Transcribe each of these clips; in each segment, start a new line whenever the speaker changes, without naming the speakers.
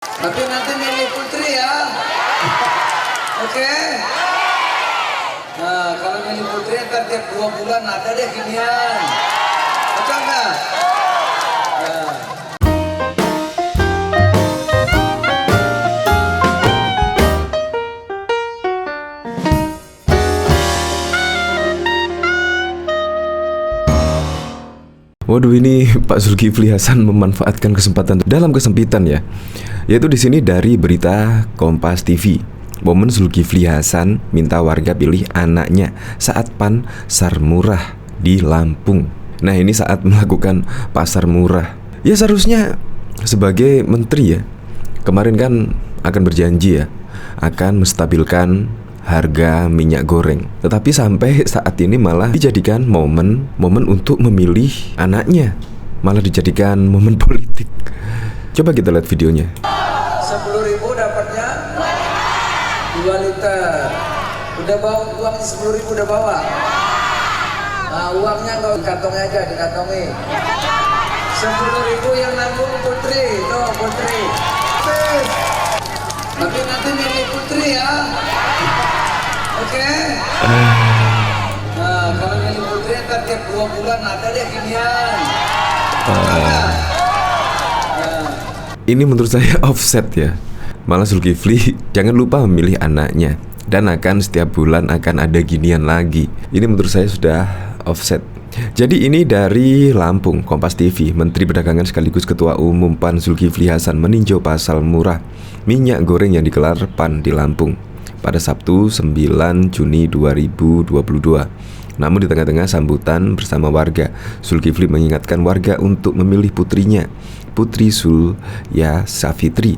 Tapi nanti milih Putri ya. Oke? Nah, kalau milih Putri ntar tiap 2 bulan ada deh ginian. Betul nggak? Nah.
Waduh, ini Pak Zulkifli Hasan memanfaatkan kesempatan dalam kesempitan ya. Yaitu di sini dari berita Kompas TV. Momen Zulkifli Hasan minta warga pilih anaknya saat pasar murah di Lampung. Nah, ini saat melakukan pasar murah. Ya seharusnya sebagai menteri ya, kemarin kan akan berjanji ya, akan menstabilkan harga minyak goreng. Tetapi sampai saat ini malah dijadikan momen untuk memilih anaknya, malah dijadikan momen politik. Coba kita lihat videonya.
10.000 dapatnya 2 liter. Udah bawa uang 10.000 udah bawa. Nah, uangnya nggak di kantongnya aja, dikantongi. 10.000 yang nanggung Putri, tuh Putri. Tapi nanti milih Putri ya. Oke? Nah, kalau milih Putri ntar tiap 2 bulan ada deh ginian.
Ini menurut saya offset ya. Malah Zulkifli jangan lupa memilih anaknya, dan akan setiap bulan akan ada ginian lagi. Ini menurut saya sudah offset. Jadi ini dari Lampung, Kompas TV. Menteri Perdagangan sekaligus Ketua Umum PAN Zulkifli Hasan meninjau pasar murah minyak goreng yang digelar PAN di Lampung pada Sabtu 9 Juni 2022. Namun di tengah-tengah sambutan bersama warga, Zulkifli mengingatkan warga untuk memilih putrinya, Putri Sulya Safitri.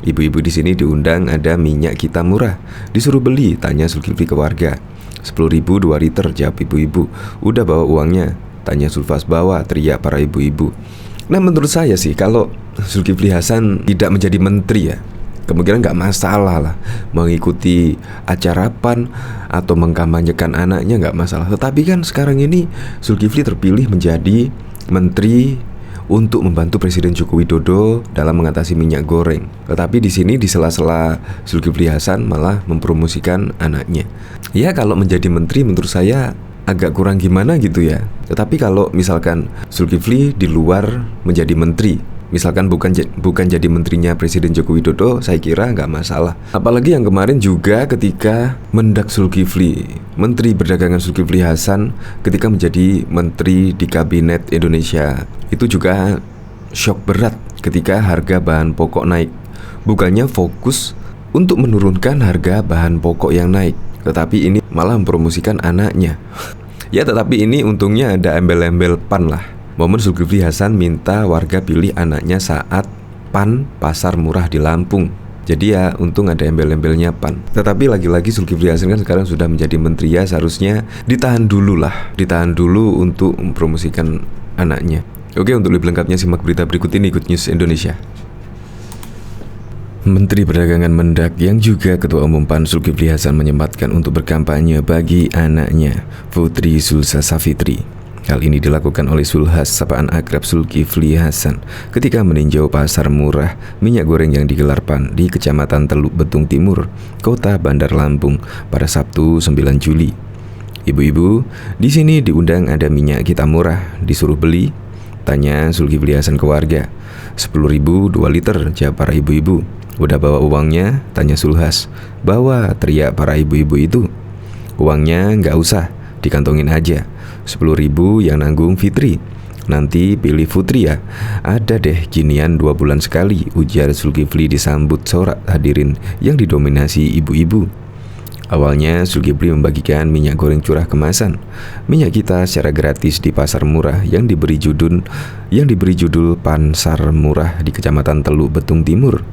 Ibu-ibu di sini diundang, ada minyak kita murah, disuruh beli, tanya Zulkifli ke warga. 10.000 2 liter, jawab ibu-ibu. Udah bawa uangnya, tanya Sulfas. Bawa, teriak para ibu-ibu. Nah, menurut saya sih kalau Zulkifli Hasan tidak menjadi menteri ya, kemungkinan nggak masalah lah mengikuti acara PAN atau mengkampanyekan anaknya, nggak masalah. Tetapi kan sekarang ini Zulkifli terpilih menjadi menteri untuk membantu Presiden Joko Widodo dalam mengatasi minyak goreng. Tetapi di sini di sela-sela Zulkifli Hasan malah mempromosikan anaknya. Ya kalau menjadi menteri menurut saya agak kurang gimana gitu ya. Tetapi kalau misalkan Zulkifli di luar menjadi menteri, misalkan bukan jadi menterinya Presiden Joko Widodo, saya kira nggak masalah. Apalagi yang kemarin juga ketika Mendak Zulkifli, Menteri Perdagangan Zulkifli Hasan ketika menjadi menteri di Kabinet Indonesia, itu juga shock berat ketika harga bahan pokok naik. Bukannya fokus untuk menurunkan harga bahan pokok yang naik, tetapi ini malah mempromosikan anaknya. Ya tetapi ini untungnya ada embel-embel PAN lah. Momen Zulkifli Hasan minta warga pilih anaknya saat PAN pasar murah di Lampung. Jadi ya untung ada embel-embelnya PAN. Tetapi lagi-lagi Zulkifli Hasan kan sekarang sudah menjadi menteri ya, seharusnya ditahan dulu lah. Ditahan dulu untuk mempromosikan anaknya. Oke, untuk lebih lengkapnya simak berita berikut ini, Good News Indonesia. Menteri Perdagangan Mendak yang juga Ketua Umum PAN Zulkifli Hasan menyempatkan untuk berkampanye bagi anaknya, Putri Sulya Safitri. Hal ini dilakukan oleh Sulhas, sapaan akrab Zulkifli Hasan, ketika meninjau pasar murah minyak goreng yang digelar PAN di Kecamatan Teluk Betung Timur, Kota Bandar Lampung pada Sabtu 9 Juli. Ibu-ibu, di sini diundang, ada minyak kita murah, disuruh beli, tanya Zulkifli Hasan ke warga. 10.000 2 liter, jawab para ibu-ibu. Udah bawa uangnya, tanya Sulhas. Bawa, teriak para ibu-ibu itu. Uangnya nggak usah, dikantongin aja. 10.000 yang nanggung Fitri. Nanti pilih Putri ya. Ada deh ginian 2 bulan sekali, ujar Zulkifli disambut sorak hadirin yang didominasi ibu-ibu. Awalnya Zulkifli membagikan minyak goreng curah kemasan, minyak kita secara gratis di pasar murah yang diberi judul Pasar Murah di Kecamatan Teluk Betung Timur.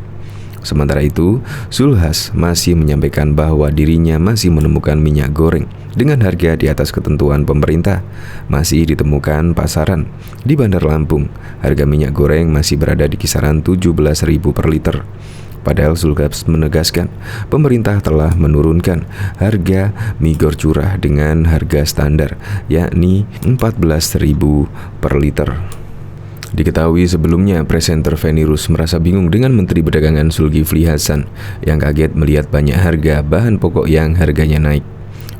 Sementara itu, Sulhas masih menyampaikan bahwa dirinya masih menemukan minyak goreng dengan harga di atas ketentuan pemerintah. Masih ditemukan pasaran di Bandar Lampung, harga minyak goreng masih berada di kisaran 17.000 per liter. Padahal Sulhas menegaskan pemerintah telah menurunkan harga migor curah dengan harga standar, yakni 14.000 per liter. Diketahui sebelumnya presenter Feni Rus merasa bingung dengan Menteri Perdagangan Zulkifli Hasan yang kaget melihat banyak harga bahan pokok yang harganya naik.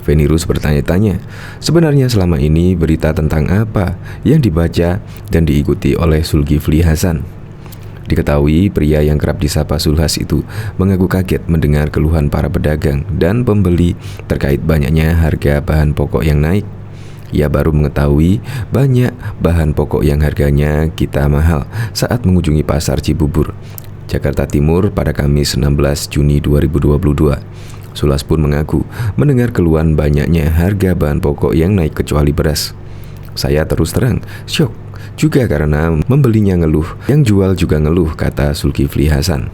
Feni Rus bertanya-tanya, sebenarnya selama ini berita tentang apa yang dibaca dan diikuti oleh Zulkifli Hasan? Diketahui pria yang kerap disapa Zulhas itu mengaku kaget mendengar keluhan para pedagang dan pembeli terkait banyaknya harga bahan pokok yang naik. Ia baru mengetahui banyak bahan pokok yang harganya kita mahal saat mengunjungi pasar Cibubur, Jakarta Timur pada Kamis 16 Juni 2022. Zulhas pun mengaku mendengar keluhan banyaknya harga bahan pokok yang naik kecuali beras. Saya terus terang syok juga karena membelinya ngeluh, yang jual juga ngeluh, kata Zulkifli Hasan.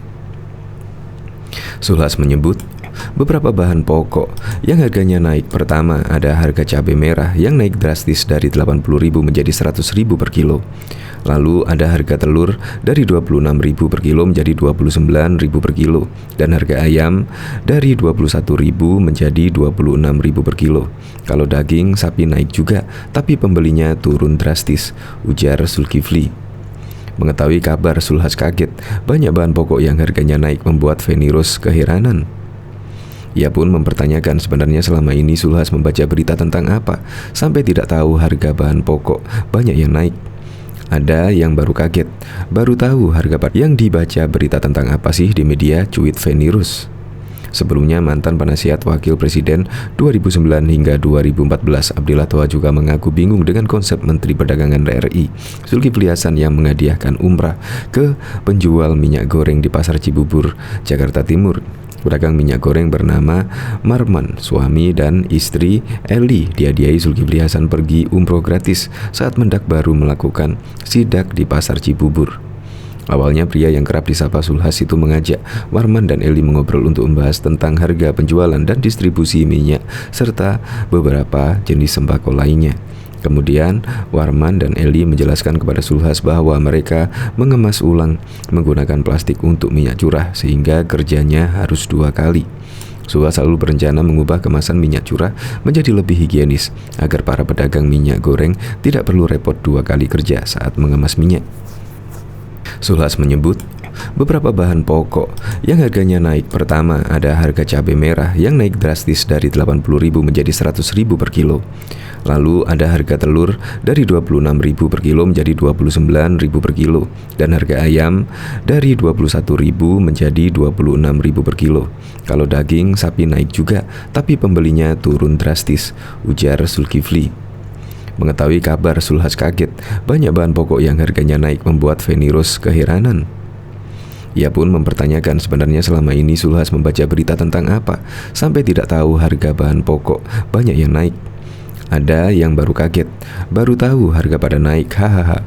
Zulhas menyebut beberapa bahan pokok yang harganya naik. Pertama, ada harga cabai merah yang naik drastis dari 80.000 menjadi 100.000 per kilo. Lalu ada harga telur dari 26.000 per kilo menjadi 29.000 per kilo, dan harga ayam dari 21.000 menjadi 26.000 per kilo. Kalau daging sapi naik juga, tapi pembelinya turun drastis, ujar Zulkifli. Mengetahui kabar, Zulhas kaget banyak bahan pokok yang harganya naik membuat Feni Rus keheranan. Ia pun mempertanyakan sebenarnya selama ini Zulhas membaca berita tentang apa sampai tidak tahu harga bahan pokok banyak yang naik. Ada yang baru kaget, baru tahu harga yang dibaca berita tentang apa sih di media, cuit Feni Rus. Sebelumnya mantan penasihat wakil presiden 2009 hingga 2014 Abdillah Toha juga mengaku bingung dengan konsep Menteri Perdagangan RI Zulkifli Hasan yang menghadiahkan umrah ke penjual minyak goreng di pasar Cibubur, Jakarta Timur. Pedagang minyak goreng bernama Marman, suami dan istri Eli, dihadiahi Zulkifli Hasan pergi umroh gratis saat Mendak baru melakukan sidak di pasar Cibubur. Awalnya pria yang kerap disapa Zulhas itu mengajak Warman dan Eli mengobrol untuk membahas tentang harga penjualan dan distribusi minyak serta beberapa jenis sembako lainnya. Kemudian Warman dan Eli menjelaskan kepada Zulhas bahwa mereka mengemas ulang menggunakan plastik untuk minyak curah sehingga kerjanya harus 2 kali. Zulhas selalu berencana mengubah kemasan minyak curah menjadi lebih higienis agar para pedagang minyak goreng tidak perlu repot 2 kali kerja saat mengemas minyak. Zulhas menyebut beberapa bahan pokok yang harganya naik. Pertama, ada harga cabai merah yang naik drastis dari 80.000 menjadi 100.000 per kilo. Lalu ada harga telur dari 26.000 per kilo menjadi 29.000 per kilo, dan harga ayam dari 21.000 menjadi 26.000 per kilo. Kalau daging sapi naik juga, tapi pembelinya turun drastis, ujar Zulkifli. Mengetahui kabar, Zulhas kaget banyak bahan pokok yang harganya naik membuat Feni Rus keheranan. Ia pun mempertanyakan sebenarnya selama ini Zulhas membaca berita tentang apa sampai tidak tahu harga bahan pokok banyak yang naik. Ada yang baru kaget, baru tahu harga pada naik, hahaha.